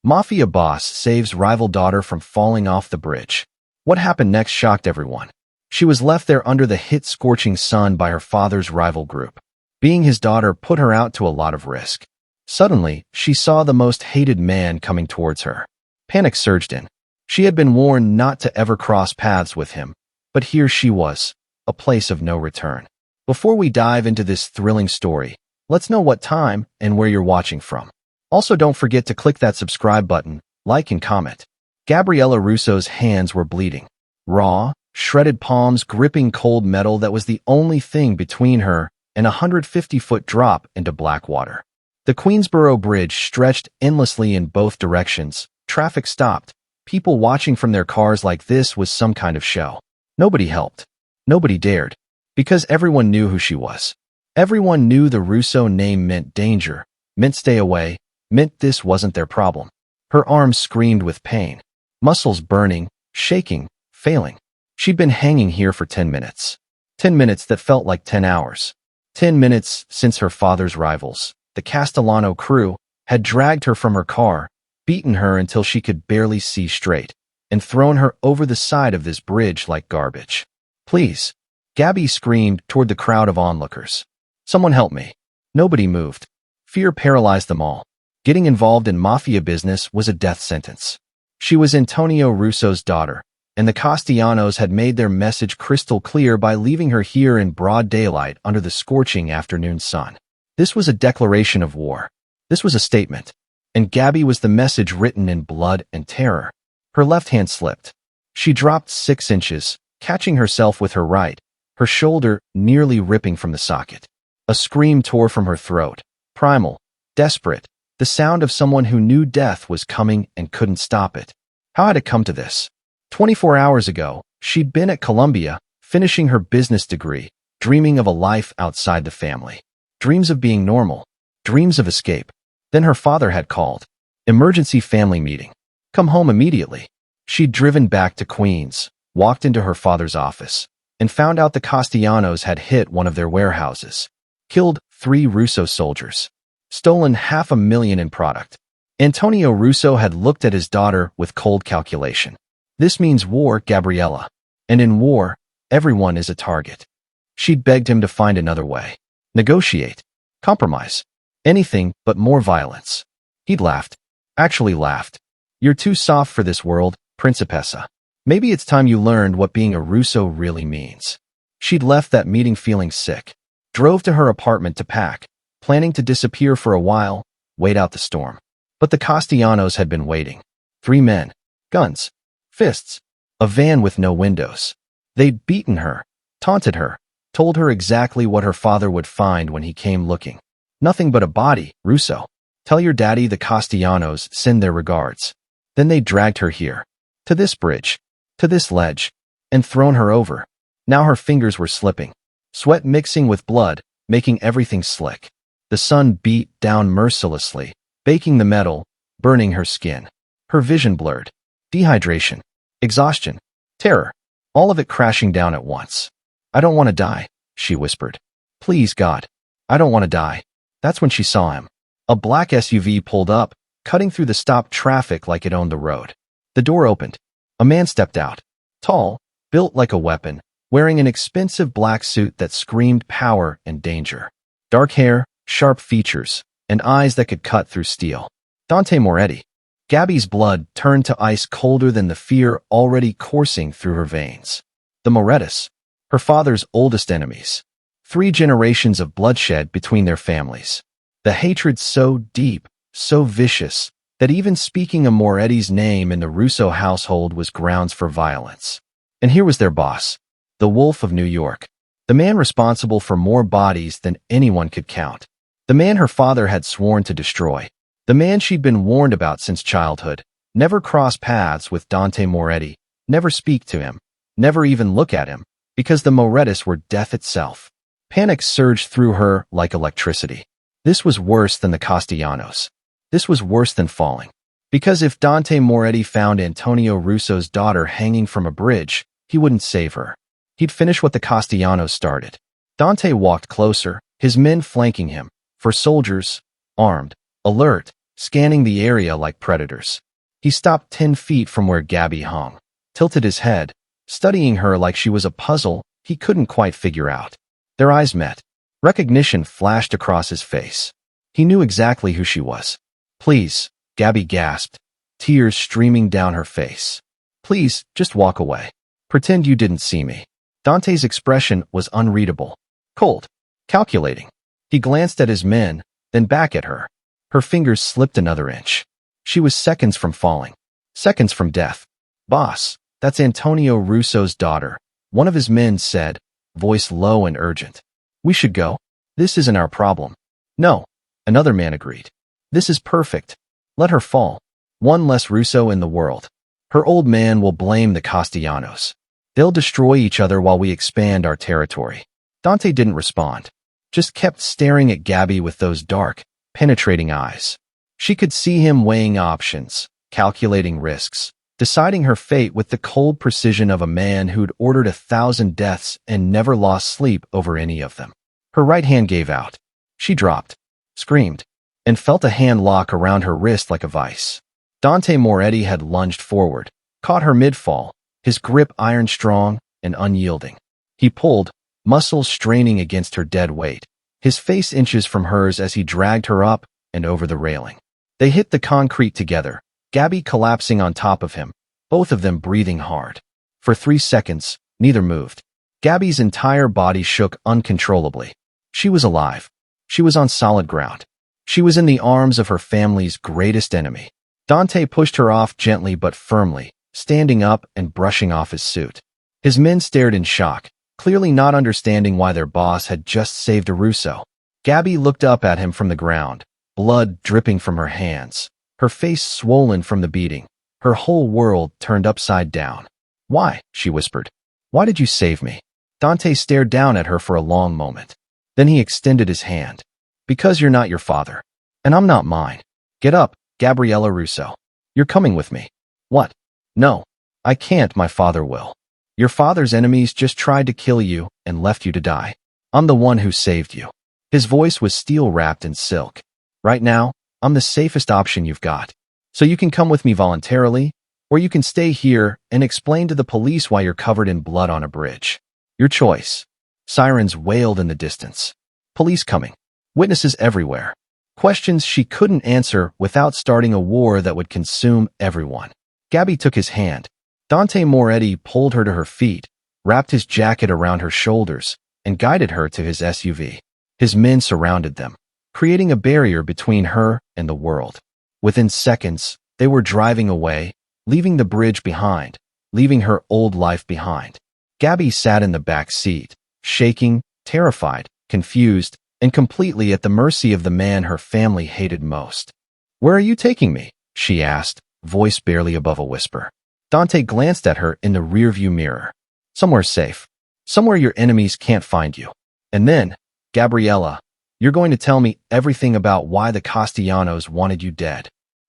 Mafia boss saves rival daughter from falling off the bridge. What happened next shocked everyone. She was left there under the hot scorching sun by her father's rival group. Being his daughter put her out to a lot of risk. Suddenly, she saw the most hated man coming towards her. Panic surged in. She had been warned not to ever cross paths with him, but here she was, a place of no return. Before we dive into this thrilling story, let's know what time and where you're watching from. Also, don't forget to click that subscribe button, like and comment. Gabriella Russo's hands were bleeding. Raw, shredded palms gripping cold metal that was the only thing between her and a 150-foot drop into black water. The Queensboro Bridge stretched endlessly in both directions. Traffic stopped. People watching from their cars like this was some kind of show. Nobody helped. Nobody dared. Because everyone knew who she was. Everyone knew the Russo name meant danger, meant stay away, meant this wasn't their problem. Her arms screamed with pain. Muscles burning, shaking, failing. She'd been hanging here for 10 minutes. 10 minutes that felt like 10 hours. 10 minutes since her father's rivals, the Castellano crew, had dragged her from her car, beaten her until she could barely see straight, and thrown her over the side of this bridge like garbage. Please, Gabby screamed toward the crowd of onlookers. Someone help me. Nobody moved. Fear paralyzed them all. Getting involved in mafia business was a death sentence. She was Antonio Russo's daughter, and the Castellanos had made their message crystal clear by leaving her here in broad daylight under the scorching afternoon sun. This was a declaration of war. This was a statement. And Gabby was the message written in blood and terror. Her left hand slipped. She dropped 6 inches, catching herself with her right, her shoulder nearly ripping from the socket. A scream tore from her throat, primal, desperate, the sound of someone who knew death was coming and couldn't stop it. How had it come to this? 24 hours ago, she'd been at Columbia, finishing her business degree, dreaming of a life outside the family. Dreams of being normal. Dreams of escape. Then her father had called. Emergency family meeting. Come home immediately. She'd driven back to Queens, walked into her father's office, and found out the Castellanos had hit one of their warehouses. Killed 3 Russo soldiers. Stolen $500,000 in product. Antonio Russo had looked at his daughter with cold calculation. This means war, Gabriella. And in war, everyone is a target. She'd begged him to find another way. Negotiate. Compromise. Anything but more violence. He'd laughed. Actually laughed. You're too soft for this world, Principessa. Maybe it's time you learned what being a Russo really means. She'd left that meeting feeling sick. Drove to her apartment to pack, planning to disappear for a while, wait out the storm. But the Castellanos had been waiting. 3 men. Guns. Fists. A van with no windows. They'd beaten her, taunted her, told her exactly what her father would find when he came looking. Nothing but a body, Russo. Tell your daddy the Castellanos send their regards. Then they dragged her here. To this bridge. To this ledge. And thrown her over. Now her fingers were slipping. Sweat mixing with blood, making everything slick. The sun beat down mercilessly, baking the metal, burning her skin. Her vision blurred. Dehydration. Exhaustion. Terror. All of it crashing down at once. I don't want to die, she whispered. Please, God. I don't want to die. That's when she saw him. A black SUV pulled up, cutting through the stopped traffic like it owned the road. The door opened. A man stepped out. Tall, built like a weapon, wearing an expensive black suit that screamed power and danger. Dark hair, sharp features, and eyes that could cut through steel. Dante Moretti. Gabby's blood turned to ice colder than the fear already coursing through her veins. The Morettis. Her father's oldest enemies. 3 generations of bloodshed between their families. The hatred so deep, so vicious, that even speaking a Moretti's name in the Russo household was grounds for violence. And here was their boss, the Wolf of New York. The man responsible for more bodies than anyone could count. The man her father had sworn to destroy. The man she'd been warned about since childhood. Never cross paths with Dante Moretti. Never speak to him. Never even look at him. Because the Morettis were death itself. Panic surged through her like electricity. This was worse than the Castellanos. This was worse than falling. Because if Dante Moretti found Antonio Russo's daughter hanging from a bridge, he wouldn't save her. He'd finish what the Castellanos started. Dante walked closer, his men flanking him, 4 soldiers, armed, alert, scanning the area like predators. He stopped 10 feet from where Gabby hung, tilted his head, studying her like she was a puzzle he couldn't quite figure out. Their eyes met. Recognition flashed across his face. He knew exactly who she was. "Please," Gabby gasped, tears streaming down her face. "Please, just walk away. Pretend you didn't see me." Dante's expression was unreadable. Cold. Calculating. He glanced at his men, then back at her. Her fingers slipped another inch. She was seconds from falling. Seconds from death. "Boss, that's Antonio Russo's daughter," one of his men said, voice low and urgent. "We should go. This isn't our problem." "No," another man agreed. "This is perfect. Let her fall. One less Russo in the world. Her old man will blame the Castellanos. They'll destroy each other while we expand our territory." Dante didn't respond, just kept staring at Gabby with those dark, penetrating eyes. She could see him weighing options, calculating risks, deciding her fate with the cold precision of a man who'd ordered 1,000 deaths and never lost sleep over any of them. Her right hand gave out. She dropped, screamed, and felt a hand lock around her wrist like a vice. Dante Moretti had lunged forward, caught her mid-fall, his grip iron-strong and unyielding. He pulled, muscles straining against her dead weight, his face inches from hers as he dragged her up and over the railing. They hit the concrete together, Gabby collapsing on top of him, both of them breathing hard. For 3 seconds, neither moved. Gabby's entire body shook uncontrollably. She was alive. She was on solid ground. She was in the arms of her family's greatest enemy. Dante pushed her off gently but firmly, standing up and brushing off his suit. His men stared in shock, clearly not understanding why their boss had just saved a Russo. Gabby looked up at him from the ground, blood dripping from her hands, her face swollen from the beating, her whole world turned upside down. "Why?" she whispered. "Why did you save me?" Dante stared down at her for a long moment. Then he extended his hand. "Because you're not your father. And I'm not mine. Get up, Gabriella Russo. You're coming with me." "What?" "No. I can't. My father will. Your father's enemies just tried to kill you and left you to die. I'm the one who saved you." His voice was steel-wrapped in silk. "Right now, I'm the safest option you've got. So you can come with me voluntarily, or you can stay here and explain to the police why you're covered in blood on a bridge. Your choice." Sirens wailed in the distance. Police coming. Witnesses everywhere. Questions she couldn't answer without starting a war that would consume everyone. Gabby took his hand. Dante Moretti pulled her to her feet, wrapped his jacket around her shoulders, and guided her to his SUV. His men surrounded them, creating a barrier between her and the world. Within seconds, they were driving away, leaving the bridge behind, leaving her old life behind. Gabby sat in the back seat, shaking, terrified, confused, and completely at the mercy of the man her family hated most. "Where are you taking me?" she asked, voice barely above a whisper. Dante glanced at her in the rearview mirror. "Somewhere safe. Somewhere your enemies can't find you. And then, Gabriella, you're going to tell me everything about why the Castellanos wanted you dead."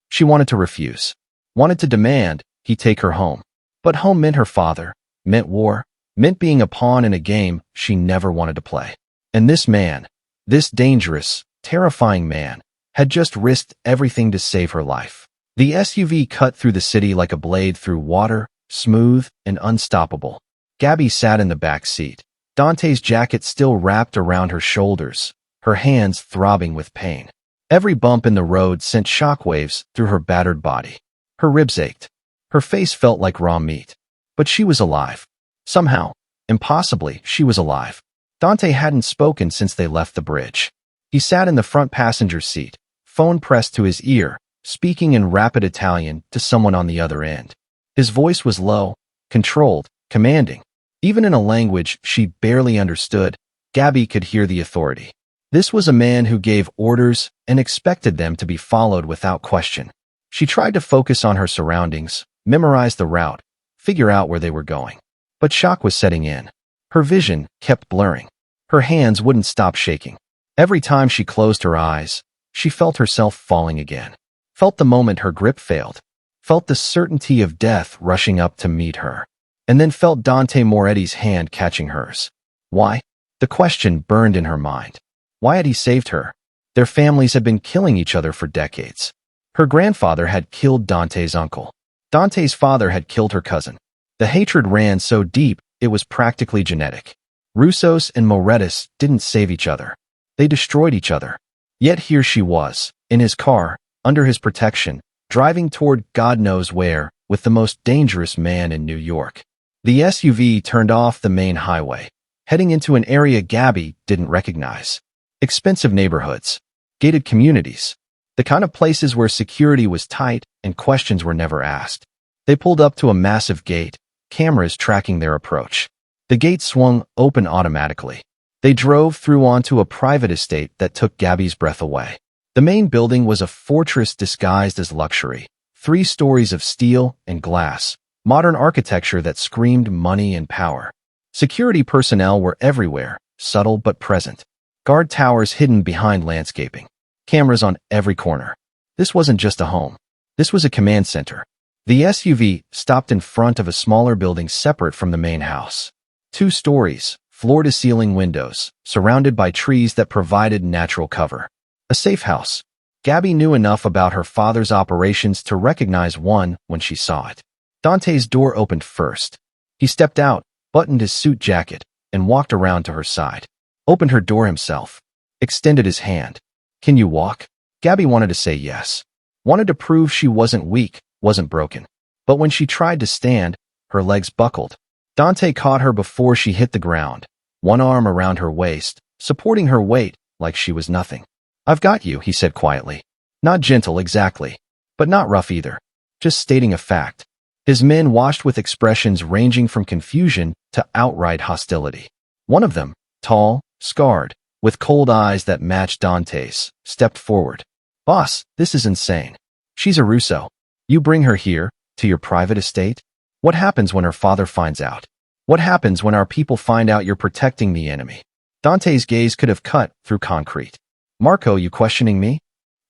She wanted to refuse. Wanted to demand he take her home. But home meant her father, meant war, meant being a pawn in a game she never wanted to play. And this man, this dangerous, terrifying man, had just risked everything to save her life. The SUV cut through the city like a blade through water, smooth and unstoppable. Gabby sat in the back seat, Dante's jacket still wrapped around her shoulders, her hands throbbing with pain. Every bump in the road sent shockwaves through her battered body. Her ribs ached. Her face felt like raw meat. But she was alive. Somehow, impossibly, she was alive. Dante hadn't spoken since they left the bridge. He sat in the front passenger seat, phone pressed to his ear, speaking in rapid Italian to someone on the other end. His voice was low, controlled, commanding. Even in a language she barely understood, Gabby could hear the authority. This was a man who gave orders and expected them to be followed without question. She tried to focus on her surroundings, memorize the route, figure out where they were going. But shock was setting in. Her vision kept blurring. Her hands wouldn't stop shaking. Every time she closed her eyes, she felt herself falling again. Felt the moment her grip failed. Felt the certainty of death rushing up to meet her. And then felt Dante Moretti's hand catching hers. Why? The question burned in her mind. Why had he saved her? Their families had been killing each other for decades. Her grandfather had killed Dante's uncle. Dante's father had killed her cousin. The hatred ran so deep, it was practically genetic. Russos and Moretus didn't save each other. They destroyed each other. Yet here she was, in his car, under his protection, driving toward God knows where, with the most dangerous man in New York. The SUV turned off the main highway, heading into an area Gabby didn't recognize. Expensive neighborhoods, gated communities, the kind of places where security was tight and questions were never asked. They pulled up to a massive gate, cameras tracking their approach. The gate swung open automatically. They drove through onto a private estate that took Gabby's breath away. The main building was a fortress disguised as luxury. 3 stories of steel and glass, modern architecture that screamed money and power. Security personnel were everywhere, subtle but present. Guard towers hidden behind landscaping. Cameras on every corner. This wasn't just a home. This was a command center. The SUV stopped in front of a smaller building separate from the main house. 2 stories, floor-to-ceiling windows, surrounded by trees that provided natural cover. A safe house. Gabby knew enough about her father's operations to recognize one when she saw it. Dante's door opened first. He stepped out, buttoned his suit jacket, and walked around to her side. Opened her door himself. Extended his hand. "Can you walk?" Gabby wanted to say yes. Wanted to prove she wasn't weak, wasn't broken. But when she tried to stand, her legs buckled. Dante caught her before she hit the ground, one arm around her waist, supporting her weight like she was nothing. "I've got you," he said quietly. Not gentle exactly, but not rough either. Just stating a fact. His men watched with expressions ranging from confusion to outright hostility. One of them, tall, scarred, with cold eyes that matched Dante's, stepped forward. "Boss, this is insane. She's a Russo. You bring her here, to your private estate? What happens when her father finds out? What happens when our people find out you're protecting the enemy?" Dante's gaze could have cut through concrete. "Marco, you questioning me?"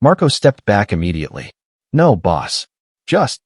Marco stepped back immediately. "No, boss. Just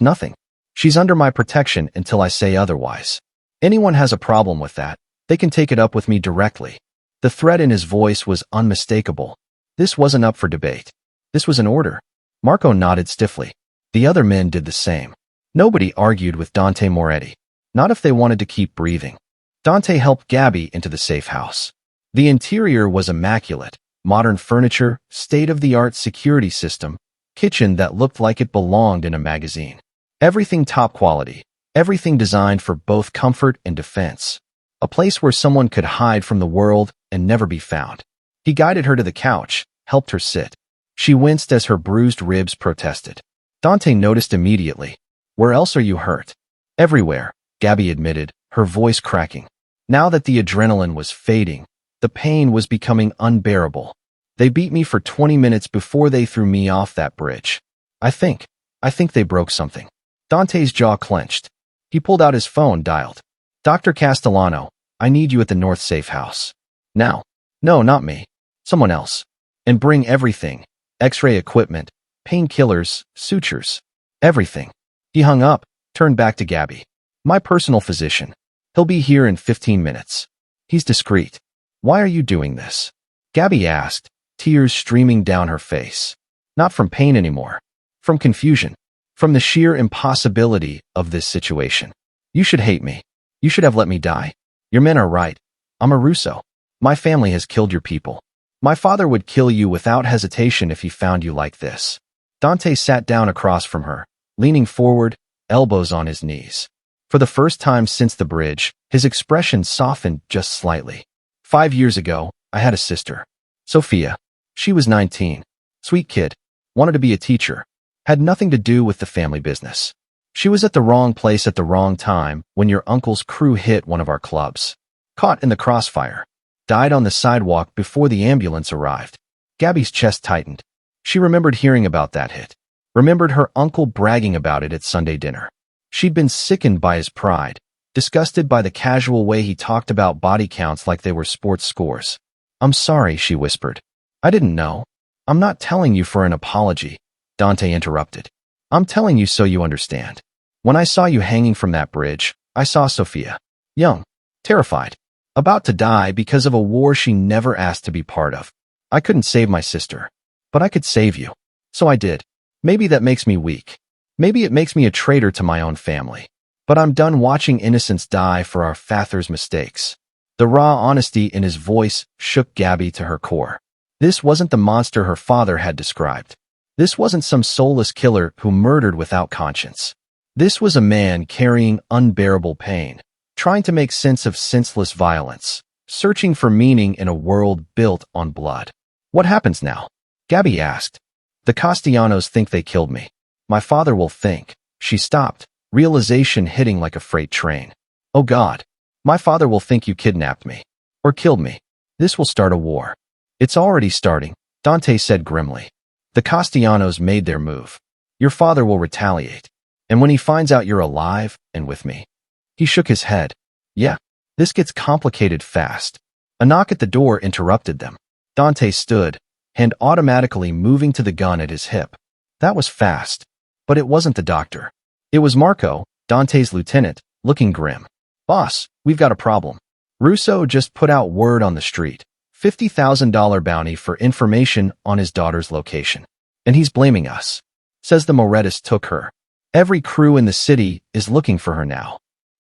nothing. She's under my protection until I say otherwise. Anyone has a problem with that, they can take it up with me directly." The threat in his voice was unmistakable. This wasn't up for debate. This was an order. Marco nodded stiffly. The other men did the same. Nobody argued with Dante Moretti. Not if they wanted to keep breathing. Dante helped Gabby into the safe house. The interior was immaculate. Modern furniture, state-of-the-art security system, kitchen that looked like it belonged in a magazine. Everything top quality. Everything designed for both comfort and defense. A place where someone could hide from the world and never be found. He guided her to the couch, helped her sit. She winced as her bruised ribs protested. Dante noticed immediately. "Where else are you hurt?" "Everywhere," Gabby admitted, her voice cracking. Now that the adrenaline was fading, the pain was becoming unbearable. "They beat me for 20 minutes before they threw me off that bridge. I think they broke something." Dante's jaw clenched. He pulled out his phone, dialed. "Dr. Castellano, I need you at the North Safe House. Now." "No, not me. Someone else. And bring everything. X-ray equipment, painkillers, sutures. Everything." He hung up, turned back to Gabby. "My personal physician. He'll be here in 15 minutes. He's discreet." "Why are you doing this?" Gabby asked, tears streaming down her face. Not from pain anymore. From confusion. From the sheer impossibility of this situation. "You should hate me. You should have let me die. Your men are right. I'm a Russo. My family has killed your people. My father would kill you without hesitation if he found you like this." Dante sat down across from her, leaning forward, elbows on his knees. For the first time since the bridge, his expression softened just slightly. 5 years ago, I had a sister. Sophia. She was 19. Sweet kid. Wanted to be a teacher. Had nothing to do with the family business. She was at the wrong place at the wrong time when your uncle's crew hit one of our clubs. Caught in the crossfire. Died on the sidewalk before the ambulance arrived. Gabby's chest tightened. She remembered hearing about that hit. Remembered her uncle bragging about it at Sunday dinner. She'd been sickened by his pride, disgusted by the casual way he talked about body counts like they were sports scores. "I'm sorry," she whispered. "I didn't know." "I'm not telling you for an apology," Dante interrupted. "I'm telling you so you understand. When I saw you hanging from that bridge, I saw Sophia. Young. Terrified. About to die because of a war she never asked to be part of. I couldn't save my sister. But I could save you. So I did. Maybe that makes me weak. Maybe it makes me a traitor to my own family. But I'm done watching innocents die for our father's mistakes. The raw honesty in his voice shook Gabby to her core. This wasn't the monster her father had described. This wasn't some soulless killer who murdered without conscience. This was a man carrying unbearable pain, trying to make sense of senseless violence, searching for meaning in a world built on blood. What happens now? Gabby asked. The Castellanos think they killed me. My father will think. She stopped, realization hitting like a freight train. Oh God. My father will think you kidnapped me. Or killed me. This will start a war. It's already starting, Dante said grimly. The Castellanos made their move. Your father will retaliate. And when he finds out you're alive and with me. He shook his head. Yeah, this gets complicated fast. A knock at the door interrupted them. Dante stood, hand automatically moving to the gun at his hip. That was fast. But it wasn't the doctor. It was Marco, Dante's lieutenant, looking grim. Boss, we've got a problem. Russo just put out word on the street. $50,000 bounty for information on his daughter's location. And he's blaming us. Says the Morettis took her. Every crew in the city is looking for her now.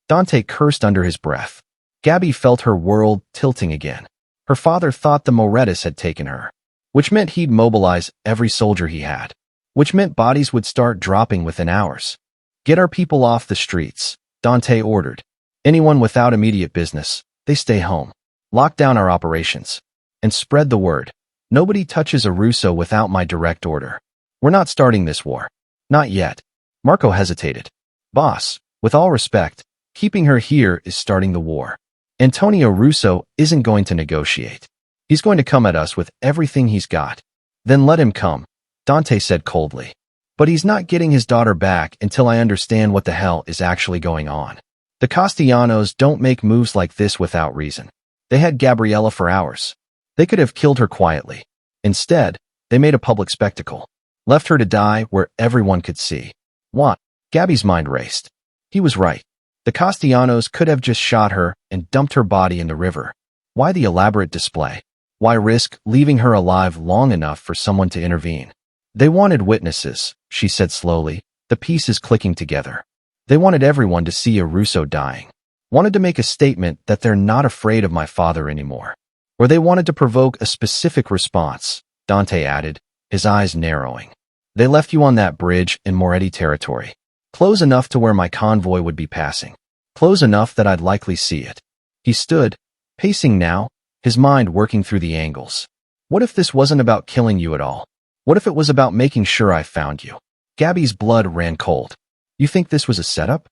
Dante cursed under his breath. Gabby felt her world tilting again. Her father thought the Morettis had taken her. Which meant he'd mobilize every soldier he had. Which meant bodies would start dropping within hours. Get our people off the streets, Dante ordered. Anyone without immediate business, they stay home. Lock down our operations. And spread the word. Nobody touches a Russo without my direct order. We're not starting this war. Not yet. Marco hesitated. Boss, with all respect, keeping her here is starting the war. Antonio Russo isn't going to negotiate. He's going to come at us with everything he's got. Then let him come, Dante said coldly. But he's not getting his daughter back until I understand what the hell is actually going on. The Castellanos don't make moves like this without reason. They had Gabriella for hours. They could have killed her quietly. Instead, they made a public spectacle. Left her to die where everyone could see. What? Gabby's mind raced. He was right. The Castellanos could have just shot her and dumped her body in the river. Why the elaborate display? Why risk leaving her alive long enough for someone to intervene? They wanted witnesses, she said slowly, the pieces clicking together. They wanted everyone to see a Russo dying. Wanted to make a statement that they're not afraid of my father anymore. Or they wanted to provoke a specific response, Dante added, his eyes narrowing. They left you on that bridge in Moretti territory. Close enough to where my convoy would be passing. Close enough that I'd likely see it. He stood, pacing now, his mind working through the angles. What if this wasn't about killing you at all? What if it was about making sure I found you? Gabby's blood ran cold. You think this was a setup?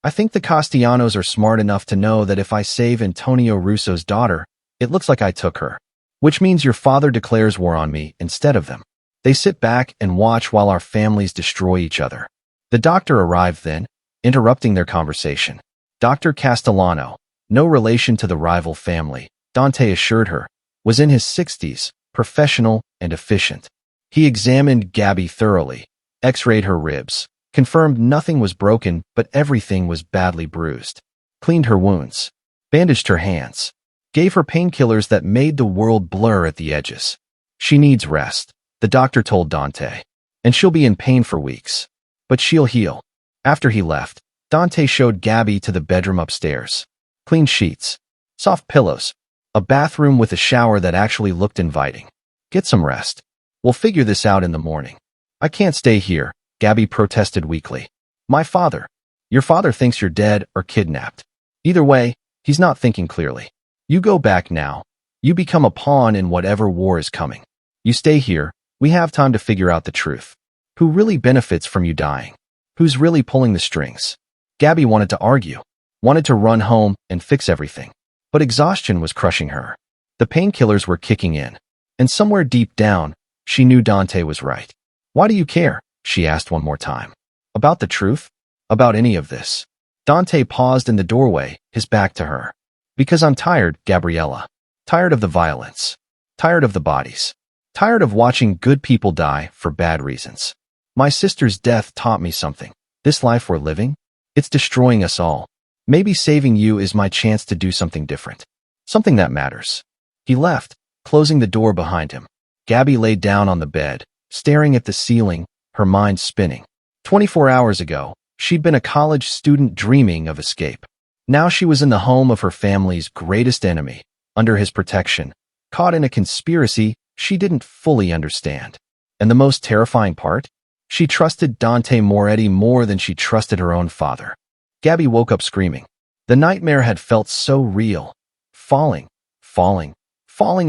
I think the Castellanos are smart enough to know that if I save Antonio Russo's daughter, it looks like I took her. Which means your father declares war on me instead of them. They sit back and watch while our families destroy each other. The doctor arrived then, interrupting their conversation. Dr. Castellano, no relation to the rival family, Dante assured her, was in his 60s, professional and efficient. He examined Gabby thoroughly, x-rayed her ribs, confirmed nothing was broken but everything was badly bruised, cleaned her wounds, bandaged her hands, gave her painkillers that made the world blur at the edges. She needs rest, the doctor told Dante, and she'll be in pain for weeks. But she'll heal. After he left, Dante showed Gabby to the bedroom upstairs. Clean sheets, soft pillows, a bathroom with a shower that actually looked inviting. Get some rest. We'll figure this out in the morning. I can't stay here, Gabby protested weakly. My father. Your father thinks you're dead or kidnapped. Either way, he's not thinking clearly. You go back now. You become a pawn in whatever war is coming. You stay here. We have time to figure out the truth. Who really benefits from you dying? Who's really pulling the strings? Gabby wanted to argue, wanted to run home and fix everything. But exhaustion was crushing her. The painkillers were kicking in. And somewhere deep down, she knew Dante was right. Why do you care? She asked one more time. About the truth? About any of this? Dante paused in the doorway, his back to her. Because I'm tired, Gabriella. Tired of the violence. Tired of the bodies. Tired of watching good people die for bad reasons. My sister's death taught me something. This life we're living, it's destroying us all. Maybe saving you is my chance to do something different. Something that matters. He left, closing the door behind him. Gabby laid down on the bed, staring at the ceiling, her mind spinning. 24 hours ago, she'd been a college student dreaming of escape. Now she was in the home of her family's greatest enemy, under his protection, caught in a conspiracy she didn't fully understand. And the most terrifying part? She trusted Dante Moretti more than she trusted her own father. Gabby woke up screaming. The nightmare had felt so real. Falling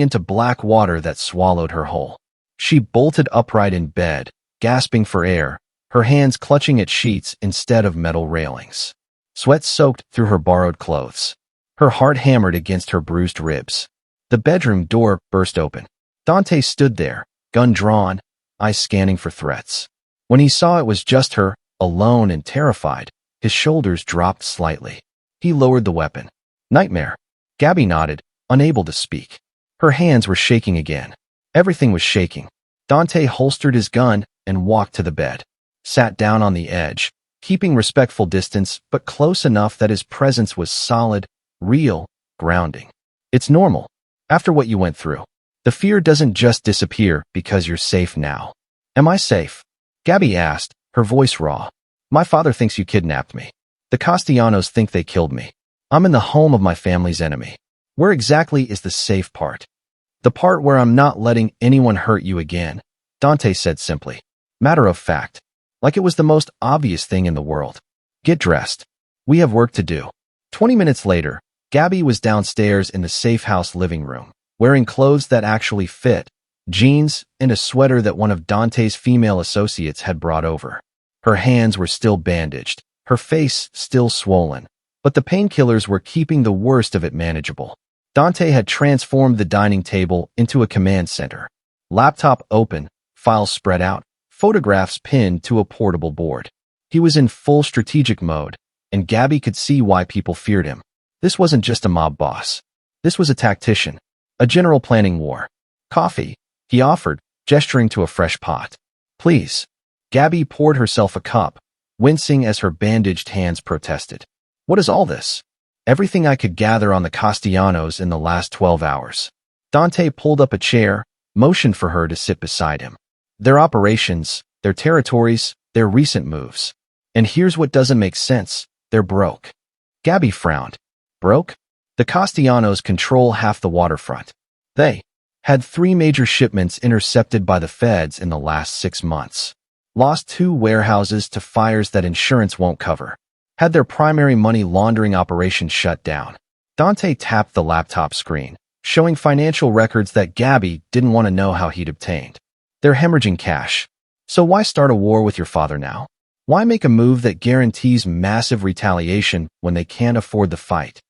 into black water that swallowed her whole. She bolted upright in bed, gasping for air, her hands clutching at sheets instead of metal railings. Sweat soaked through her borrowed clothes. Her heart hammered against her bruised ribs. The bedroom door burst open. Dante stood there, gun drawn, eyes scanning for threats. When he saw it was just her, alone and terrified, his shoulders dropped slightly. He lowered the weapon. Nightmare. Gabby nodded, unable to speak. Her hands were shaking again. Everything was shaking. Dante holstered his gun and walked to the bed. Sat down on the edge, keeping respectful distance but close enough that his presence was solid, real, grounding. It's normal. After what you went through, the fear doesn't just disappear because you're safe now. Am I safe? Gabby asked, her voice raw. My father thinks you kidnapped me. The Castellanos think they killed me. I'm in the home of my family's enemy. Where exactly is the safe part? The part where I'm not letting anyone hurt you again, Dante said simply. Matter of fact. Like it was the most obvious thing in the world. Get dressed. We have work to do. 20 minutes later, Gabby was downstairs in the safe house living room, wearing clothes that actually fit, jeans and a sweater that one of Dante's female associates had brought over. Her hands were still bandaged, her face still swollen, but the painkillers were keeping the worst of it manageable. Dante had transformed the dining table into a command center. Laptop open, files spread out, photographs pinned to a portable board. He was in full strategic mode, and Gabby could see why people feared him. This wasn't just a mob boss. This was a tactician, a general planning war. Coffee, he offered, gesturing to a fresh pot. Please. Gabby poured herself a cup, wincing as her bandaged hands protested. What is all this? Everything I could gather on the Castellanos in the last 12 hours. Dante pulled up a chair, motioned for her to sit beside him. Their operations, their territories, their recent moves. And here's what doesn't make sense. They're broke. Gabby frowned. Broke? The Castellanos control half the waterfront. They had 3 major shipments intercepted by the feds in the last 6 months. Lost 2 warehouses to fires that insurance won't cover. Had their primary money laundering operation shut down. Dante tapped the laptop screen, showing financial records that Gabby didn't want to know how he'd obtained. They're hemorrhaging cash. So why start a war with your father now? Why make a move that guarantees massive retaliation when they can't afford the fight?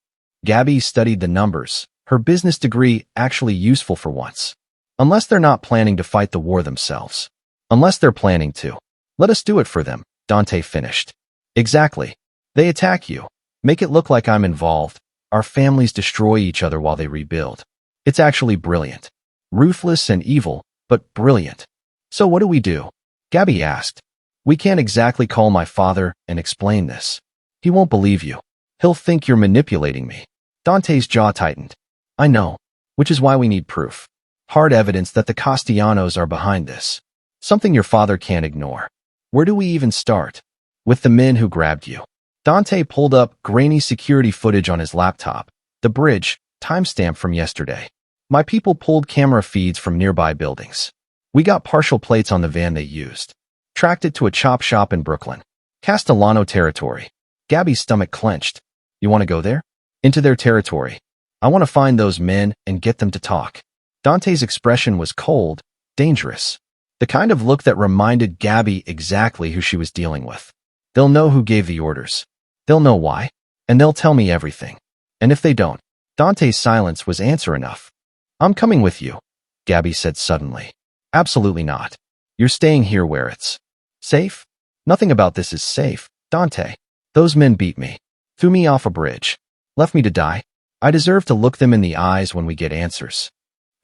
Gabby studied the numbers, her business degree actually useful for once. Unless they're not planning to fight the war themselves. Unless they're planning to. Let us do it for them, Dante finished. Exactly. They attack you. Make it look like I'm involved. Our families destroy each other while they rebuild. It's actually brilliant. Ruthless and evil, but brilliant. So what do we do? Gabby asked. We can't exactly call my father and explain this. He won't believe you. He'll think you're manipulating me. Dante's jaw tightened. I know, which is why we need proof. Hard evidence that the Castellanos are behind this. Something your father can't ignore. Where do we even start? With the men who grabbed you. Dante pulled up grainy security footage on his laptop. The bridge, timestamp from yesterday. My people pulled camera feeds from nearby buildings. We got partial plates on the van they used. Tracked it to a chop shop in Brooklyn. Castellano territory. Gabby's stomach clenched. You want to go there? Into their territory. I want to find those men and get them to talk. Dante's expression was cold, dangerous. The kind of look that reminded Gabby exactly who she was dealing with. They'll know who gave the orders. They'll know why. And they'll tell me everything. And if they don't, Dante's silence was answer enough. I'm coming with you, Gabby said suddenly. Absolutely not. You're staying here where it's safe? Nothing about this is safe, Dante. Those men beat me. Threw me off a bridge. Left me to die. I deserve to look them in the eyes when we get answers.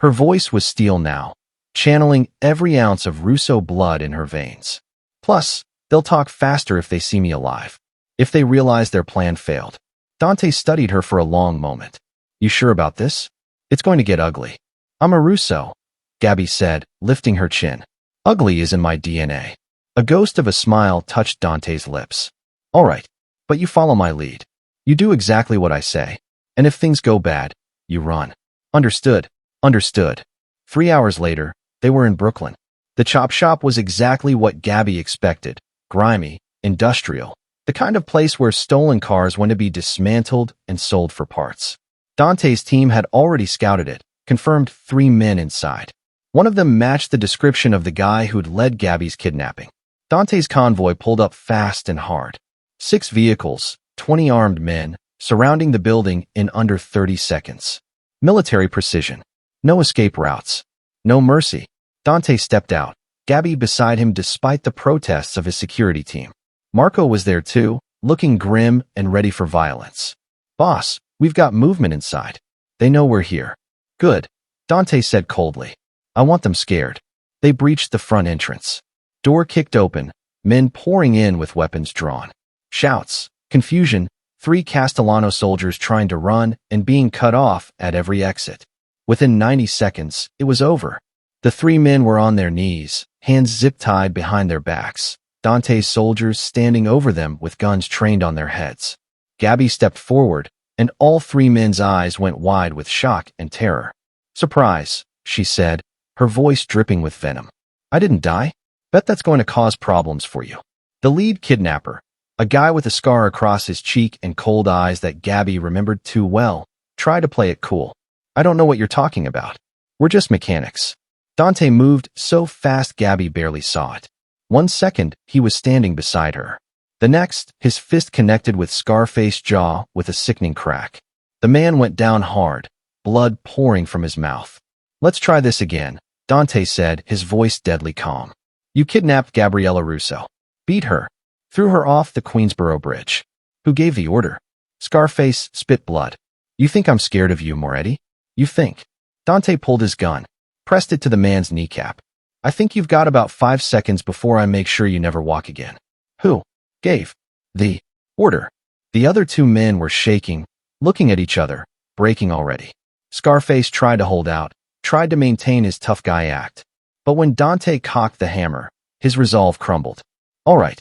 Her voice was steel now, channeling every ounce of Russo blood in her veins. Plus, they'll talk faster if they see me alive. If they realize their plan failed. Dante studied her for a long moment. You sure about this? It's going to get ugly. I'm a Russo, Gabby said, lifting her chin. Ugly is in my DNA. A ghost of a smile touched Dante's lips. All right, but you follow my lead. You do exactly what I say. And if things go bad, you run. Understood. Understood. 3 hours later, they were in Brooklyn. The chop shop was exactly what Gabby expected. Grimy, industrial. The kind of place where stolen cars went to be dismantled and sold for parts. Dante's team had already scouted it, confirmed 3 men inside. One of them matched the description of the guy who'd led Gabby's kidnapping. Dante's convoy pulled up fast and hard. 6 vehicles, 20 armed men, surrounding the building in under 30 seconds. Military precision. No escape routes. No mercy. Dante stepped out, Gabby beside him despite the protests of his security team. Marco was there too, looking grim and ready for violence. Boss, we've got movement inside. They know we're here. Good, Dante said coldly. I want them scared. They breached the front entrance. Door kicked open, men pouring in with weapons drawn. Shouts, confusion, 3 Castellano soldiers trying to run and being cut off at every exit. Within 90 seconds, it was over. The 3 men were on their knees, hands zip-tied behind their backs. Dante's soldiers standing over them with guns trained on their heads. Gabby stepped forward, and all 3 men's eyes went wide with shock and terror. Surprise, she said, her voice dripping with venom. I didn't die? Bet that's going to cause problems for you. The lead kidnapper, a guy with a scar across his cheek and cold eyes that Gabby remembered too well, tried to play it cool. I don't know what you're talking about. We're just mechanics. Dante moved so fast Gabby barely saw it. 1 second, he was standing beside her. The next, his fist connected with Scarface's jaw with a sickening crack. The man went down hard, blood pouring from his mouth. Let's try this again, Dante said, his voice deadly calm. You kidnapped Gabriella Russo. Beat her. Threw her off the Queensboro Bridge. Who gave the order? Scarface spit blood. You think I'm scared of you, Moretti? You think? Dante pulled his gun, pressed it to the man's kneecap. I think you've got about 5 seconds before I make sure you never walk again. Who gave the order? The other 2 men were shaking, looking at each other, breaking already. Scarface tried to hold out, tried to maintain his tough guy act. But when Dante cocked the hammer, his resolve crumbled. All right.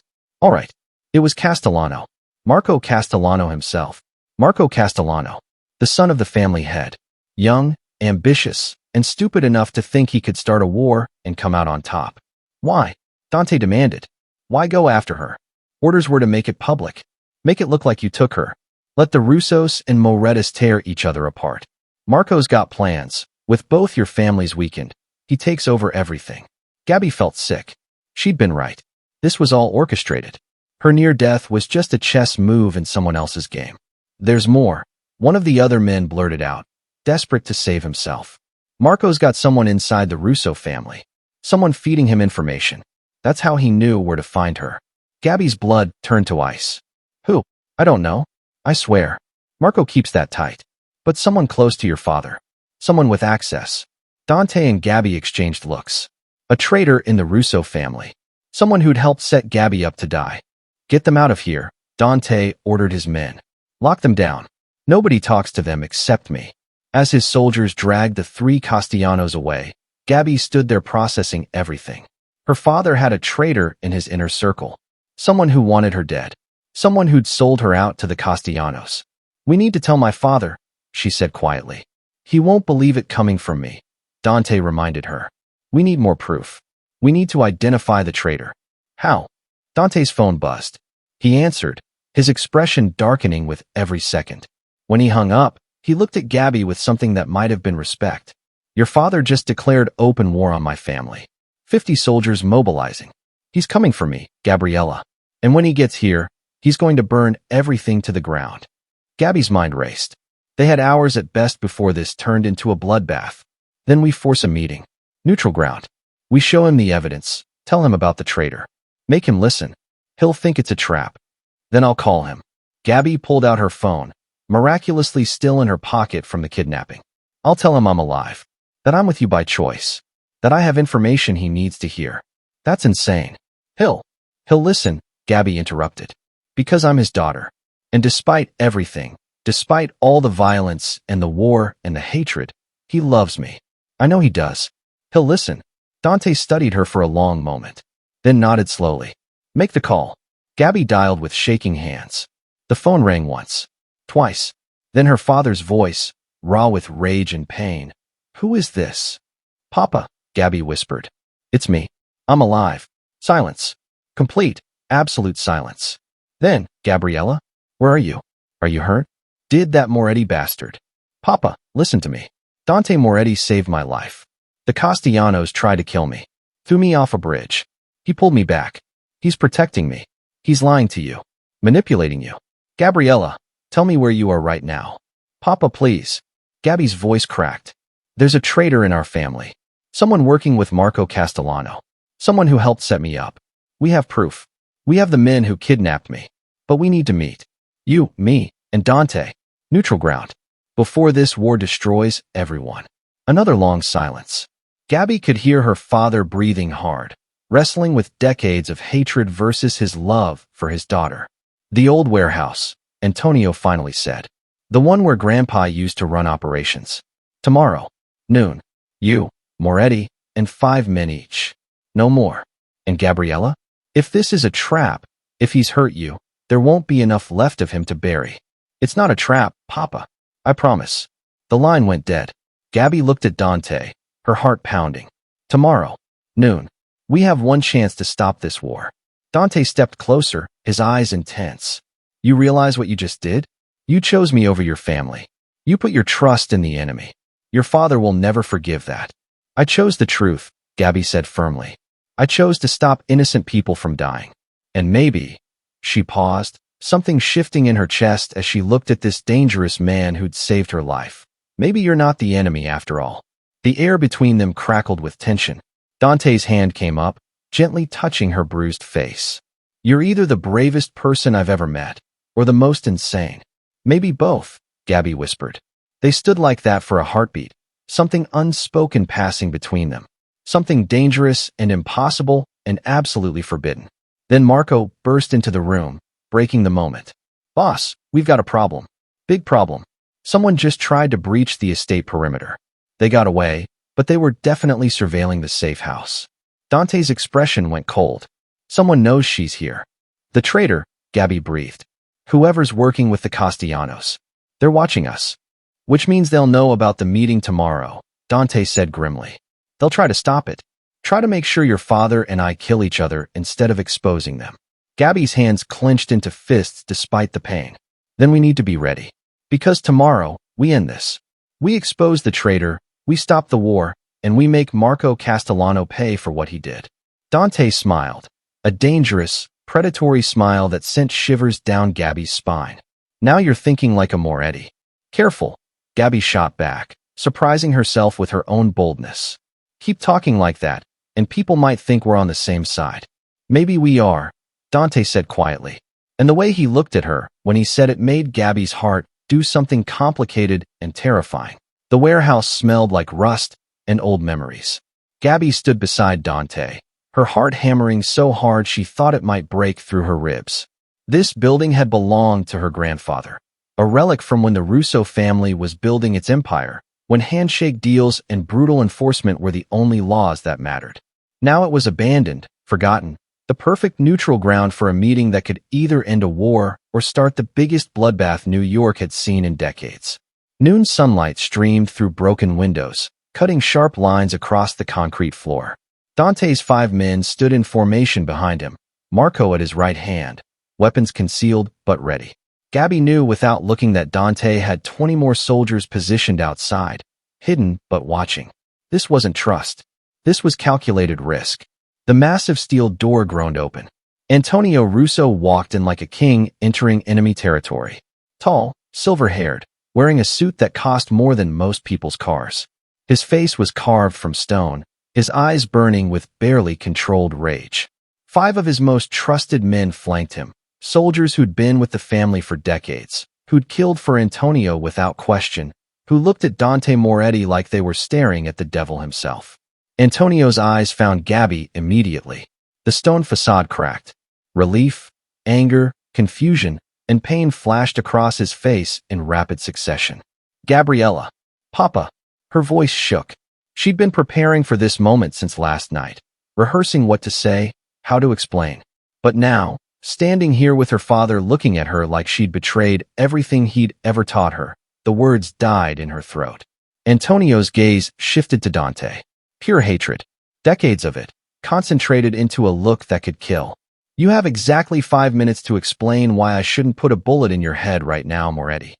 It was Castellano. Marco Castellano himself. Marco Castellano, the son of the family head. Young, ambitious, and stupid enough to think he could start a war and come out on top. Why? Dante demanded. Why go after her? Orders were to make it public. Make it look like you took her. Let the Russos and Morettis tear each other apart. Marco's got plans. With both your families weakened, he takes over everything. Gabby felt sick. She'd been right. This was all orchestrated. Her near death was just a chess move in someone else's game. There's more. One of the other men blurted out, desperate to save himself. Marco's got someone inside the Russo family. Someone feeding him information. That's how he knew where to find her. Gabby's blood turned to ice. Who? I don't know. I swear. Marco keeps that tight. But someone close to your father. Someone with access. Dante and Gabby exchanged looks. A traitor in the Russo family. Someone who'd helped set Gabby up to die. Get them out of here, Dante ordered his men. Lock them down. Nobody talks to them except me. As his soldiers dragged the 3 Castellanos away, Gabby stood there processing everything. Her father had a traitor in his inner circle. Someone who wanted her dead. Someone who'd sold her out to the Castellanos. We need to tell my father, she said quietly. He won't believe it coming from me, Dante reminded her. We need more proof. We need to identify the traitor. How? Dante's phone buzzed. He answered, his expression darkening with every second. When he hung up, he looked at Gabby with something that might have been respect. Your father just declared open war on my family. 50 soldiers mobilizing. He's coming for me, Gabriella. And when he gets here, he's going to burn everything to the ground. Gabby's mind raced. They had hours at best before this turned into a bloodbath. Then we force a meeting. Neutral ground. We show him the evidence, tell him about the traitor. Make him listen. He'll think it's a trap. Then I'll call him. Gabby pulled out her phone, miraculously still in her pocket from the kidnapping. I'll tell him I'm alive. That I'm with you by choice. That I have information he needs to hear. That's insane. He'll listen, Gabby interrupted. Because I'm his daughter. And despite everything, despite all the violence and the war and the hatred, he loves me. I know he does. He'll listen. Dante studied her for a long moment. then nodded slowly. Make the call. Gabby dialed with shaking hands. The phone rang once, twice. Then her father's voice, raw with rage and pain. Who is this? Papa, Gabby whispered. It's me. I'm alive. Silence. Complete, absolute silence. Then, Gabriella? Where are you? Are you hurt? Did that Moretti bastard? Papa, listen to me. Dante Moretti saved my life. The Castellanos tried to kill me. Threw me off a bridge. He pulled me back. He's protecting me. He's lying to you. Manipulating you. Gabriella, tell me where you are right now. Papa, please. Gabby's voice cracked. There's a traitor in our family. Someone working with Marco Castellano. Someone who helped set me up. We have proof. We have the men who kidnapped me. But we need to meet. You, me, and Dante. Neutral ground. Before this war destroys everyone. Another long silence. Gabby could hear her father breathing hard, wrestling with decades of hatred versus his love for his daughter. The old warehouse, Antonio finally said. The one where Grandpa used to run operations. Tomorrow, noon. You, Moretti, and 5 men each. No more. And Gabriella? If this is a trap, if he's hurt you, there won't be enough left of him to bury. It's not a trap, Papa. I promise. The line went dead. Gabby looked at Dante, her heart pounding. Tomorrow, noon. We have one chance to stop this war. Dante stepped closer, his eyes intense. You realize what you just did? You chose me over your family. You put your trust in the enemy. Your father will never forgive that. I chose the truth, Gabby said firmly. I chose to stop innocent people from dying. And maybe, she paused, something shifting in her chest as she looked at this dangerous man who'd saved her life. Maybe you're not the enemy after all. The air between them crackled with tension. Dante's hand came up, gently touching her bruised face. You're either the bravest person I've ever met, or the most insane. Maybe both, Gabby whispered. They stood like that for a heartbeat, something unspoken passing between them. Something dangerous and impossible and absolutely forbidden. Then Marco burst into the room, breaking the moment. Boss, we've got a problem. Big problem. Someone just tried to breach the estate perimeter. They got away, but they were definitely surveilling the safe house. Dante's expression went cold. Someone knows she's here. The traitor, Gabby breathed. Whoever's working with the Castellanos. They're watching us. Which means they'll know about the meeting tomorrow, Dante said grimly. They'll try to stop it. Try to make sure your father and I kill each other instead of exposing them. Gabby's hands clenched into fists despite the pain. Then we need to be ready. Because tomorrow, we end this. We expose the traitor, we stop the war, and we make Marco Castellano pay for what he did. Dante smiled. A dangerous, predatory smile that sent shivers down Gabby's spine. Now you're thinking like a Moretti. Careful, Gabby shot back, surprising herself with her own boldness. Keep talking like that, and people might think we're on the same side. Maybe we are, Dante said quietly. And the way he looked at her when he said it made Gabby's heart do something complicated and terrifying. The warehouse smelled like rust and old memories. Gabby stood beside Dante, her heart hammering so hard she thought it might break through her ribs. This building had belonged to her grandfather, a relic from when the Russo family was building its empire, when handshake deals and brutal enforcement were the only laws that mattered. Now it was abandoned, forgotten, the perfect neutral ground for a meeting that could either end a war or start the biggest bloodbath New York had seen in decades. Noon sunlight streamed through broken windows, cutting sharp lines across the concrete floor. Dante's 5 men stood in formation behind him, Marco at his right hand, weapons concealed but ready. Gabby knew without looking that Dante had 20 more soldiers positioned outside, hidden but watching. This wasn't trust. This was calculated risk. The massive steel door groaned open. Antonio Russo walked in like a king entering enemy territory. Tall, silver-haired, wearing a suit that cost more than most people's cars. His face was carved from stone, his eyes burning with barely controlled rage. 5 of his most trusted men flanked him, soldiers who'd been with the family for decades, who'd killed for Antonio without question, who looked at Dante Moretti like they were staring at the devil himself. Antonio's eyes found Gabby immediately. The stone facade cracked. Relief, anger, confusion, and pain flashed across his face in rapid succession. Gabriella. Papa. Her voice shook. She'd been preparing for this moment since last night, rehearsing what to say, how to explain. But now, standing here with her father looking at her like she'd betrayed everything he'd ever taught her, the words died in her throat. Antonio's gaze shifted to Dante. Pure hatred. Decades of it, concentrated into a look that could kill. You have exactly 5 minutes to explain why I shouldn't put a bullet in your head right now, Moretti.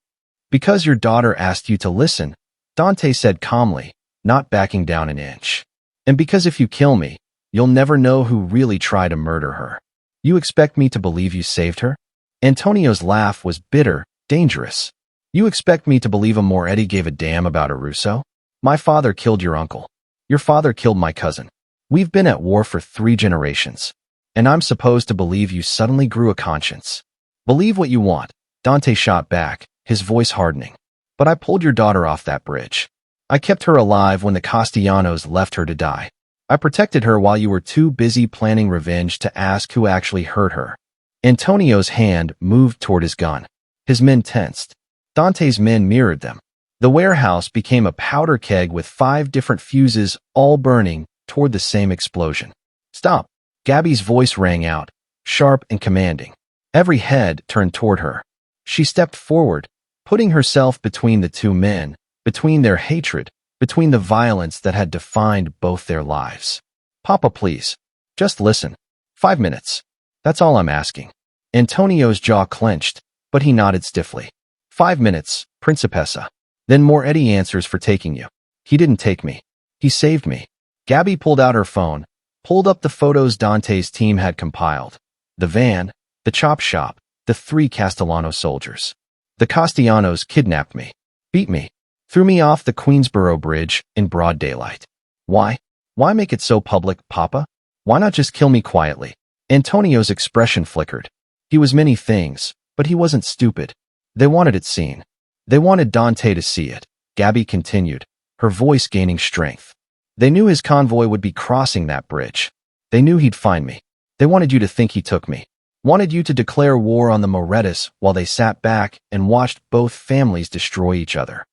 Because your daughter asked you to listen, Dante said calmly, not backing down an inch. And because if you kill me, you'll never know who really tried to murder her. You expect me to believe you saved her? Antonio's laugh was bitter, dangerous. You expect me to believe a Moretti gave a damn about a Russo? My father killed your uncle. Your father killed my cousin. We've been at war for 3 generations. And I'm supposed to believe you suddenly grew a conscience. Believe what you want, Dante shot back, his voice hardening. But I pulled your daughter off that bridge. I kept her alive when the Castellanos left her to die. I protected her while you were too busy planning revenge to ask who actually hurt her. Antonio's hand moved toward his gun. His men tensed. Dante's men mirrored them. The warehouse became a powder keg with 5 different fuses all burning toward the same explosion. Stop! Gabby's voice rang out, sharp and commanding. Every head turned toward her. She stepped forward, putting herself between the 2 men, between their hatred, between the violence that had defined both their lives. Papa, please. Just listen. 5 minutes. That's all I'm asking. Antonio's jaw clenched, but he nodded stiffly. 5 minutes, Principessa. Then Moretti answers for taking you. He didn't take me. He saved me. Gabby pulled out her phone, pulled up the photos Dante's team had compiled. The van, the chop shop, the 3 Castellano soldiers. The Castellanos kidnapped me, beat me, threw me off the Queensboro Bridge in broad daylight. Why? Why make it so public, Papa? Why not just kill me quietly? Antonio's expression flickered. He was many things, but he wasn't stupid. They wanted it seen. They wanted Dante to see it. Gabby continued, her voice gaining strength. They knew his convoy would be crossing that bridge. They knew he'd find me. They wanted you to think he took me. Wanted you to declare war on the Morettis while they sat back and watched both families destroy each other.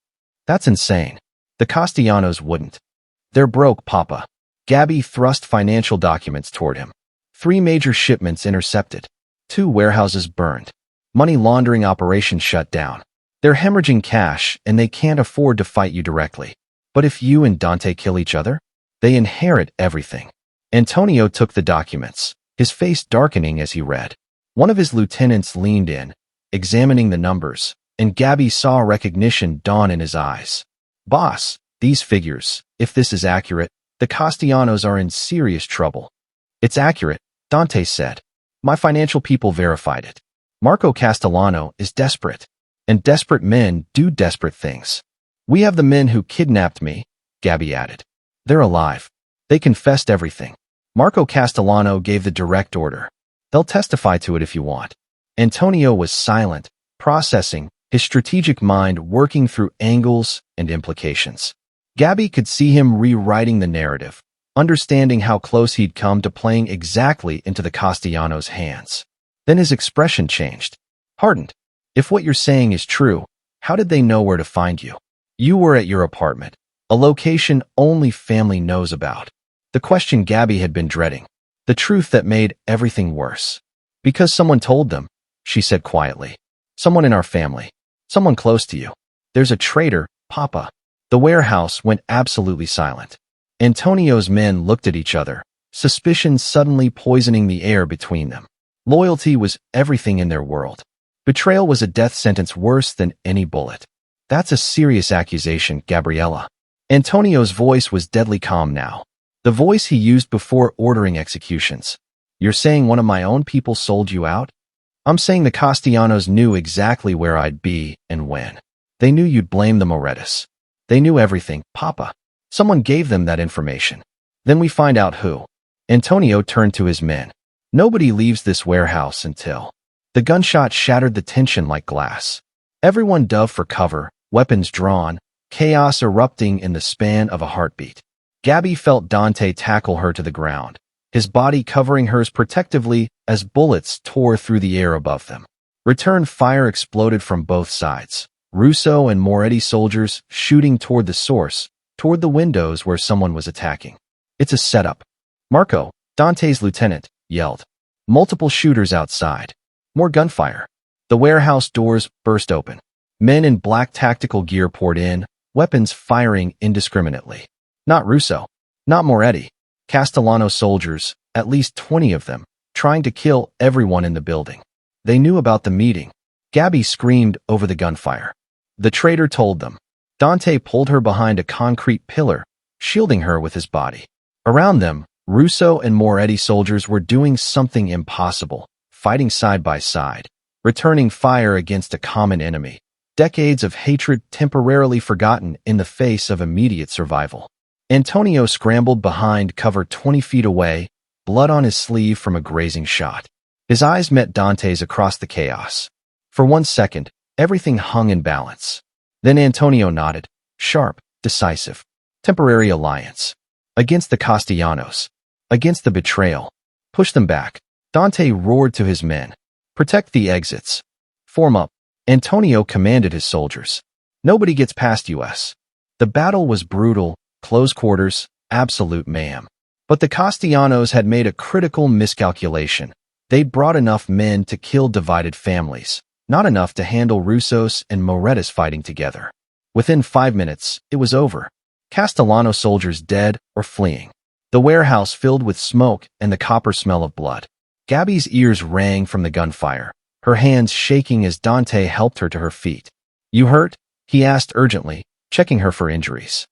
That's insane. The Castellanos wouldn't. They're broke, Papa. Gabby thrust financial documents toward him. 3 major shipments intercepted. 2 warehouses burned. Money laundering operations shut down. They're hemorrhaging cash and they can't afford to fight you directly. But if you and Dante kill each other, they inherit everything. Antonio took the documents, his face darkening as he read. One of his lieutenants leaned in, examining the numbers, and Gabby saw recognition dawn in his eyes. Boss, these figures, if this is accurate, the Castellanos are in serious trouble. It's accurate, Dante said. My financial people verified it. Marco Castellano is desperate, and desperate men do desperate things. We have the men who kidnapped me, Gabby added. They're alive. They confessed everything. Marco Castellano gave the direct order. They'll testify to it if you want. Antonio was silent, processing, his strategic mind working through angles and implications. Gabby could see him rewriting the narrative, understanding how close he'd come to playing exactly into the Castellanos' hands. Then his expression changed. Hardened. If what you're saying is true, how did they know where to find you? You were at your apartment, a location only family knows about. The question Gabby had been dreading. The truth that made everything worse. Because someone told them, she said quietly. Someone in our family. Someone close to you. There's a traitor, Papa. The warehouse went absolutely silent. Antonio's men looked at each other, suspicion suddenly poisoning the air between them. Loyalty was everything in their world. Betrayal was a death sentence worse than any bullet. That's a serious accusation, Gabriella. Antonio's voice was deadly calm now. The voice he used before ordering executions. You're saying one of my own people sold you out? I'm saying the Castellanos knew exactly where I'd be and when. They knew you'd blame the Morettis. They knew everything, Papa. Someone gave them that information. Then we find out who. Antonio turned to his men. Nobody leaves this warehouse until... The gunshot shattered the tension like glass. Everyone dove for cover, weapons drawn, chaos erupting in the span of a heartbeat. Gabby felt Dante tackle her to the ground, his body covering hers protectively as bullets tore through the air above them. Return fire exploded from both sides. Russo and Moretti soldiers shooting toward the source, toward the windows where someone was attacking. It's a setup. Marco, Dante's lieutenant, yelled. Multiple shooters outside. More gunfire. The warehouse doors burst open. Men in black tactical gear poured in, weapons firing indiscriminately. Not Russo. Not Moretti. Castellano soldiers, at least 20 of them, trying to kill everyone in the building. They knew about the meeting. Gabby screamed over the gunfire. The traitor told them. Dante pulled her behind a concrete pillar, shielding her with his body. Around them, Russo and Moretti soldiers were doing something impossible, fighting side by side, returning fire against a common enemy. Decades of hatred temporarily forgotten in the face of immediate survival. Antonio scrambled behind cover 20 feet away, blood on his sleeve from a grazing shot. His eyes met Dante's across the chaos. For 1 second, everything hung in balance. Then Antonio nodded, sharp, decisive. Temporary alliance. Against the Castellanos. Against the betrayal. Push them back. Dante roared to his men. Protect the exits. Form up. Antonio commanded his soldiers. Nobody gets past us. The battle was brutal, close quarters, absolute mayhem. But the Castellanos had made a critical miscalculation. They'd brought enough men to kill divided families, not enough to handle Russos and Morettis fighting together. Within 5 minutes, it was over. Castellano soldiers dead or fleeing. The warehouse filled with smoke and the copper smell of blood. Gabby's ears rang from the gunfire, her hands shaking as Dante helped her to her feet. You hurt? He asked urgently, checking her for injuries.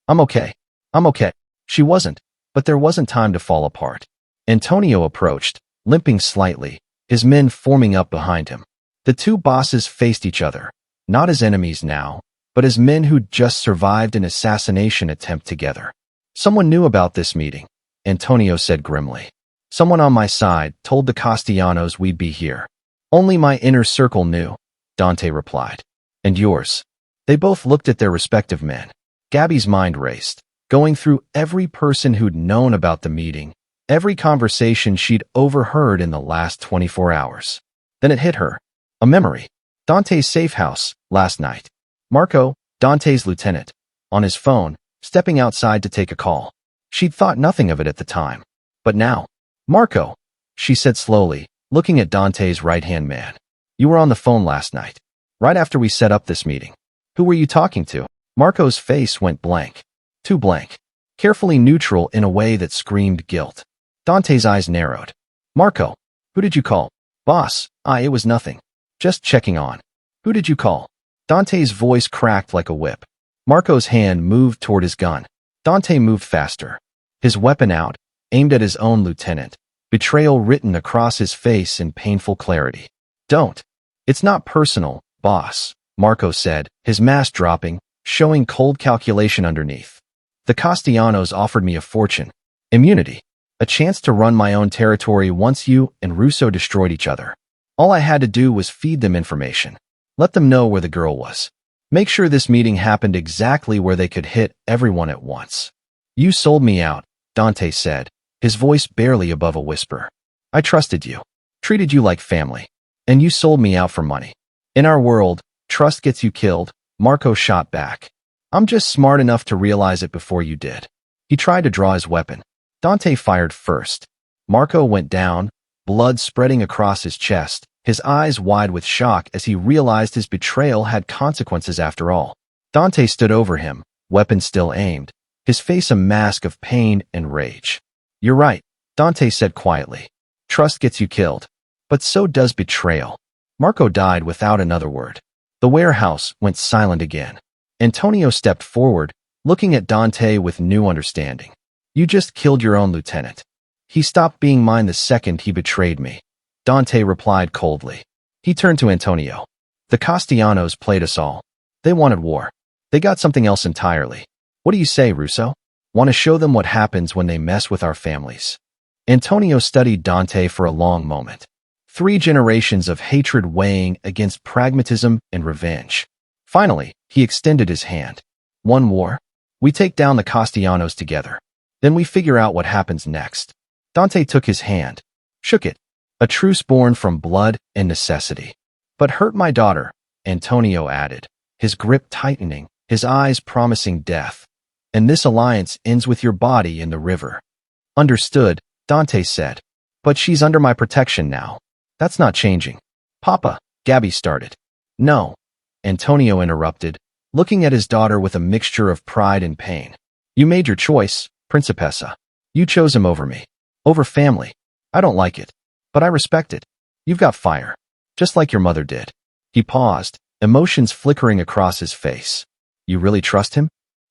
I'm okay. I'm okay. She wasn't, but there wasn't time to fall apart. Antonio approached, limping slightly, his men forming up behind him. The two bosses faced each other, not as enemies now, but as men who'd just survived an assassination attempt together. Someone knew about this meeting, Antonio said grimly. Someone on my side told the Castellanos we'd be here. Only my inner circle knew, Dante replied. And yours? They both looked at their respective men. Gabby's mind raced, going through every person who'd known about the meeting, every conversation she'd overheard in the last 24 hours. Then it hit her. A memory. Dante's safe house, last night. Marco, Dante's lieutenant, on his phone, stepping outside to take a call. She'd thought nothing of it at the time. But now, Marco, she said slowly, looking at Dante's right-hand man. You were on the phone last night, right after we set up this meeting. Who were you talking to? Marco's face went blank. Too blank. Carefully neutral in a way that screamed guilt. Dante's eyes narrowed. Marco, who did you call? Boss, it was nothing. Just checking on. Who did you call? Dante's voice cracked like a whip. Marco's hand moved toward his gun. Dante moved faster. His weapon out, aimed at his own lieutenant. Betrayal written across his face in painful clarity. Don't. It's not personal, boss, Marco said, his mask dropping, showing cold calculation underneath. The Castellanos offered me a fortune. Immunity. A chance to run my own territory once you and Russo destroyed each other. All I had to do was feed them information. Let them know where the girl was. Make sure this meeting happened exactly where they could hit everyone at once. You sold me out, Dante said, his voice barely above a whisper. I trusted you. Treated you like family. And you sold me out for money. In our world, trust gets you killed, Marco shot back. I'm just smart enough to realize it before you did. He tried to draw his weapon. Dante fired first. Marco went down, blood spreading across his chest, his eyes wide with shock as he realized his betrayal had consequences after all. Dante stood over him, weapon still aimed, his face a mask of pain and rage. You're right, Dante said quietly. Trust gets you killed. But so does betrayal. Marco died without another word. The warehouse went silent again. Antonio stepped forward, looking at Dante with new understanding. You just killed your own lieutenant. He stopped being mine the second he betrayed me. Dante replied coldly. He turned to Antonio. The Castellanos played us all. They wanted war. They got something else entirely. What do you say, Russo? Want to show them what happens when they mess with our families? Antonio studied Dante for a long moment. 3 generations of hatred weighing against pragmatism and revenge. Finally, he extended his hand. One war? We take down the Castellanos together. Then we figure out what happens next. Dante took his hand, shook it. A truce born from blood and necessity. But hurt my daughter, Antonio added, his grip tightening, his eyes promising death. And this alliance ends with your body in the river. Understood, Dante said. But she's under my protection now. That's not changing. Papa, Gabby started. No, Antonio interrupted, looking at his daughter with a mixture of pride and pain. You made your choice, Principessa. You chose him over me. Over family. I don't like it, but I respect it. You've got fire, just like your mother did. He paused, emotions flickering across his face. You really trust him?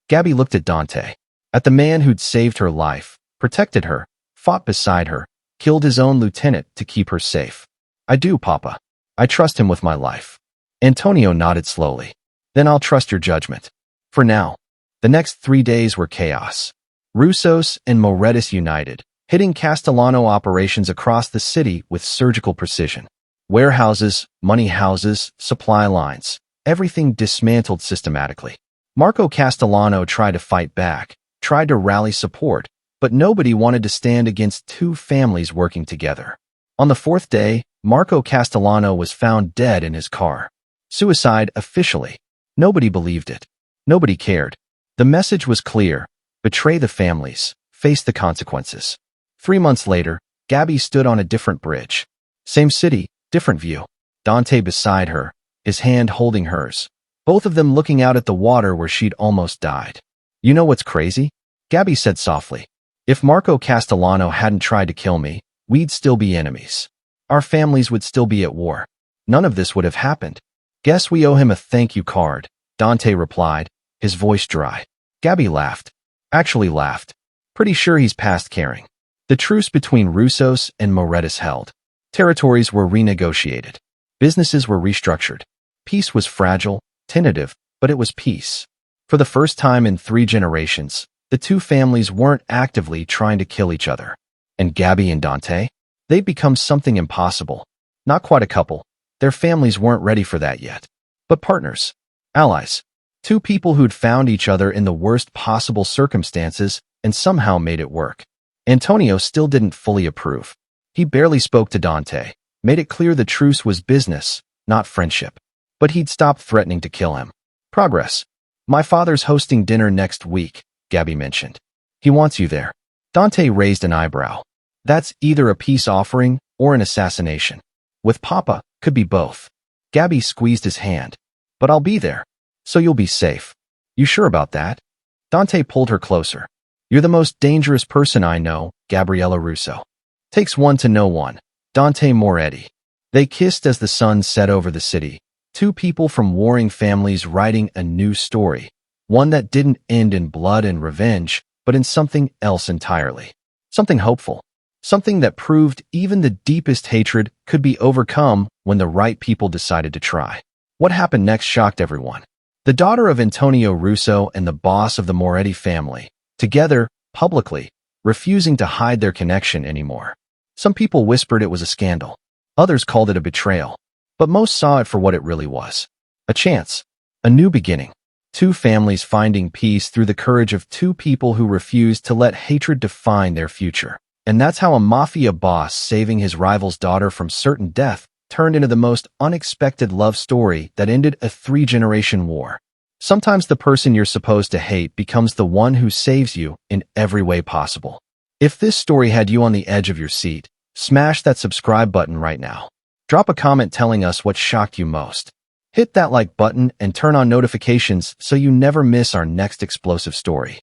Gabby looked at Dante, at the man who'd saved her life, protected her, fought beside her, killed his own lieutenant to keep her safe. I do, Papa. I trust him with my life. Antonio nodded slowly. Then I'll trust your judgment. For now. The next 3 days were chaos. Russos and Moretis united, hitting Castellano operations across the city with surgical precision. Warehouses, money houses, supply lines, everything dismantled systematically. Marco Castellano tried to fight back, tried to rally support, but nobody wanted to stand against two families working together. On the 4th day, Marco Castellano was found dead in his car. Suicide officially. Nobody believed it. Nobody cared. The message was clear. Betray the families. Face the consequences. 3 months later, Gabby stood on a different bridge. Same city, different view. Dante beside her, his hand holding hers. Both of them looking out at the water where she'd almost died. You know what's crazy? Gabby said softly. If Marco Castellano hadn't tried to kill me, we'd still be enemies. Our families would still be at war. None of this would have happened. Guess we owe him a thank you card, Dante replied, his voice dry. Gabby laughed. Actually laughed. Pretty sure he's past caring. The truce between Russos and Moretis held. Territories were renegotiated. Businesses were restructured. Peace was fragile, tentative, but it was peace. For the first time in 3 generations, the two families weren't actively trying to kill each other. And Gabby and Dante? They'd become something impossible. Not quite a couple. Their families weren't ready for that yet. But partners. Allies. Two people who'd found each other in the worst possible circumstances and somehow made it work. Antonio still didn't fully approve. He barely spoke to Dante, made it clear the truce was business, not friendship. But he'd stopped threatening to kill him. Progress. My father's hosting dinner next week, Gabby mentioned. He wants you there. Dante raised an eyebrow. That's either a peace offering or an assassination. With Papa, could be both. Gabby squeezed his hand. But I'll be there. So you'll be safe. You sure about that? Dante pulled her closer. You're the most dangerous person I know, Gabriella Russo. Takes one to know one. Dante Moretti. They kissed as the sun set over the city. Two people from warring families writing a new story. One that didn't end in blood and revenge, but in something else entirely. Something hopeful. Something that proved even the deepest hatred could be overcome when the right people decided to try. What happened next shocked everyone. The daughter of Antonio Russo and the boss of the Moretti family, together, publicly, refusing to hide their connection anymore. Some people whispered it was a scandal. Others called it a betrayal. But most saw it for what it really was. A chance. A new beginning. Two families finding peace through the courage of two people who refused to let hatred define their future. And that's how a mafia boss saving his rival's daughter from certain death turned into the most unexpected love story that ended a 3-generation war. Sometimes the person you're supposed to hate becomes the one who saves you in every way possible. If this story had you on the edge of your seat, smash that subscribe button right now. Drop a comment telling us what shocked you most. Hit that like button and turn on notifications so you never miss our next explosive story.